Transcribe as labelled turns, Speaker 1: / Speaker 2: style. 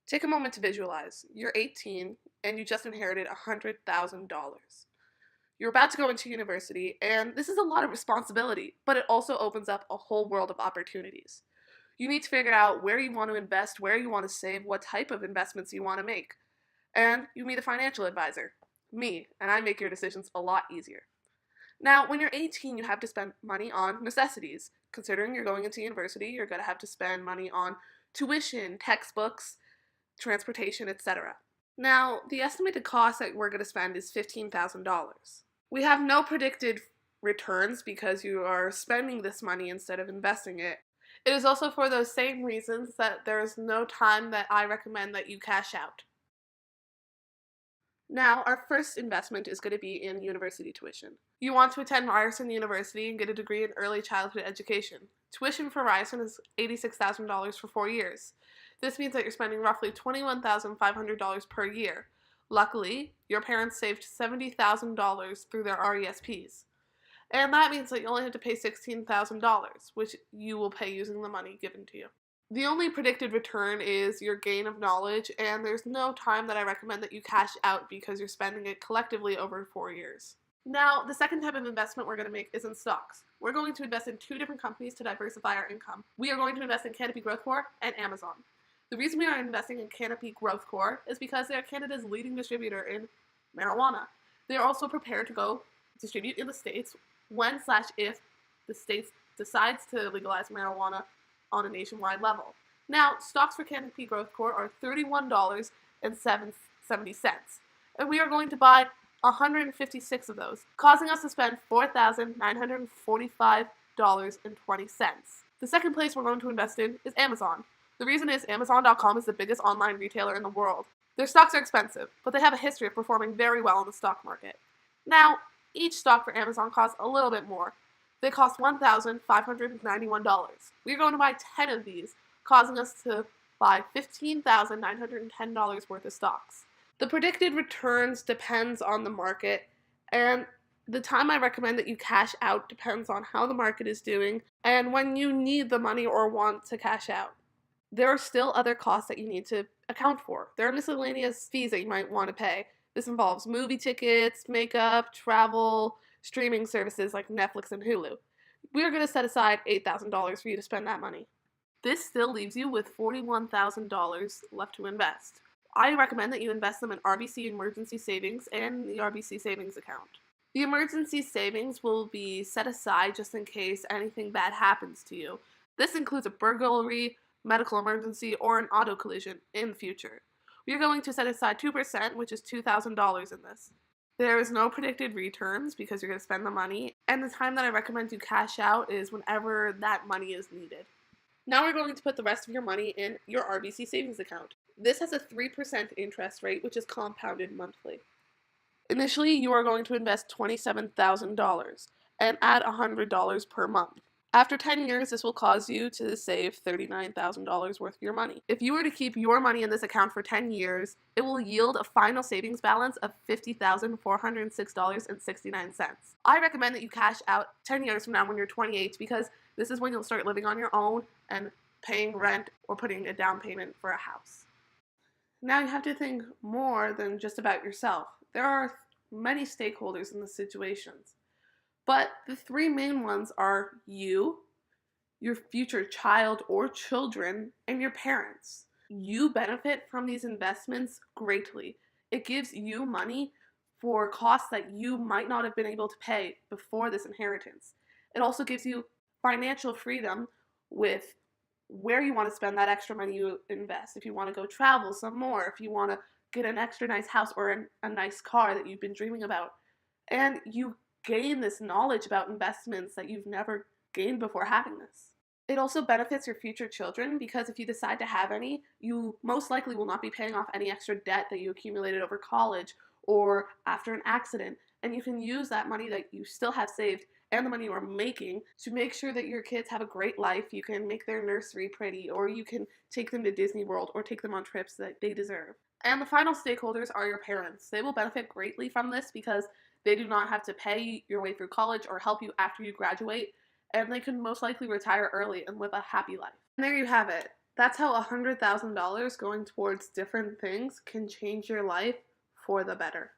Speaker 1: Take a moment to visualize. You're 18 and you just inherited $100,000. You're about to go into university, and this is a lot of responsibility, but it also opens up a whole world of opportunities. You need to figure out where you want to invest, where you want to save, what type of investments you want to make. And you meet a financial advisor, me, and I make your decisions a lot easier. Now, when you're 18, you have to spend money on necessities. Considering you're going into university, you're going to have to spend money on tuition, textbooks, transportation, etc. Now, the estimated cost that we're going to spend is $15,000. We have no predicted returns because you are spending this money instead of investing it. It is also for those same reasons that there is no time that I recommend that you cash out. Now, our first investment is going to be in university tuition. You want to attend Ryerson University and get a degree in early childhood education. Tuition for Ryerson is $86,000 for 4 years. This means that you're spending roughly $21,500 per year. Luckily, your parents saved $70,000 through their RESPs. And that means that you only have to pay $16,000, which you will pay using the money given to you. The only predicted return is your gain of knowledge, and there's no time that I recommend that you cash out because you're spending it collectively over 4 years. Now, the second type of investment we're going to make is in stocks. We're going to invest in 2 different companies to diversify our income. We are going to invest in Canopy Growth Corp and Amazon. The reason we are investing in Canopy Growth Corp is because they are Canada's leading distributor in marijuana. They are also prepared to go distribute in the States when/if the States decides to legalize marijuana on a nationwide level. Now, stocks for Canopy Growth Corp are $31.70, and we are going to buy 156 of those, causing us to spend $4,945.20. The second place we're going to invest in is Amazon. The reason is Amazon.com is the biggest online retailer in the world. Their stocks are expensive, but they have a history of performing very well in the stock market. Now, each stock for Amazon costs a little bit more. They cost $1,591. We're going to buy 10 of these, causing us to buy $15,910 worth of stocks. The predicted returns depends on the market, and the time I recommend that you cash out depends on how the market is doing and when you need the money or want to cash out. There are still other costs that you need to account for. There are miscellaneous fees that you might want to pay. This involves movie tickets, makeup, travel, streaming services like Netflix and Hulu. We're going to set aside $8,000 for you to spend that money. This still leaves you with $41,000 left to invest. I recommend that you invest them in RBC Emergency Savings and the RBC Savings account. The emergency savings will be set aside just in case anything bad happens to you. This includes a burglary, medical emergency, or an auto collision in the future. We are going to set aside 2%, which is $2,000 in this. There is no predicted returns because you're going to spend the money, and the time that I recommend you cash out is whenever that money is needed. Now we're going to put the rest of your money in your RBC savings account. This has a 3% interest rate, which is compounded monthly. Initially, you are going to invest $27,000 and add $100 per month. After 10 years, this will cause you to save $39,000 worth of your money. If you were to keep your money in this account for 10 years, it will yield a final savings balance of $50,406.69. I recommend that you cash out 10 years from now when you're 28 because this is when you'll start living on your own and paying rent or putting a down payment for a house. Now you have to think more than just about yourself. There are many stakeholders in the situations. But the 3 main ones are you, your future child or children, and your parents. You benefit from these investments greatly. It gives you money for costs that you might not have been able to pay before this inheritance. It also gives you financial freedom with where you want to spend that extra money you invest. If you want to go travel some more, if you want to get an extra nice house or a nice car that you've been dreaming about. And you gain this knowledge about investments that you've never gained before having this. It also benefits your future children because if you decide to have any, you most likely will not be paying off any extra debt that you accumulated over college or after an accident. And you can use that money that you still have saved and the money you are making to make sure that your kids have a great life. You can make their nursery pretty, or you can take them to Disney World or take them on trips that they deserve. And the final stakeholders are your parents. They will benefit greatly from this because they do not have to pay your way through college or help you after you graduate, and they can most likely retire early and live a happy life. And there you have it. That's how $100,000 going towards different things can change your life for the better.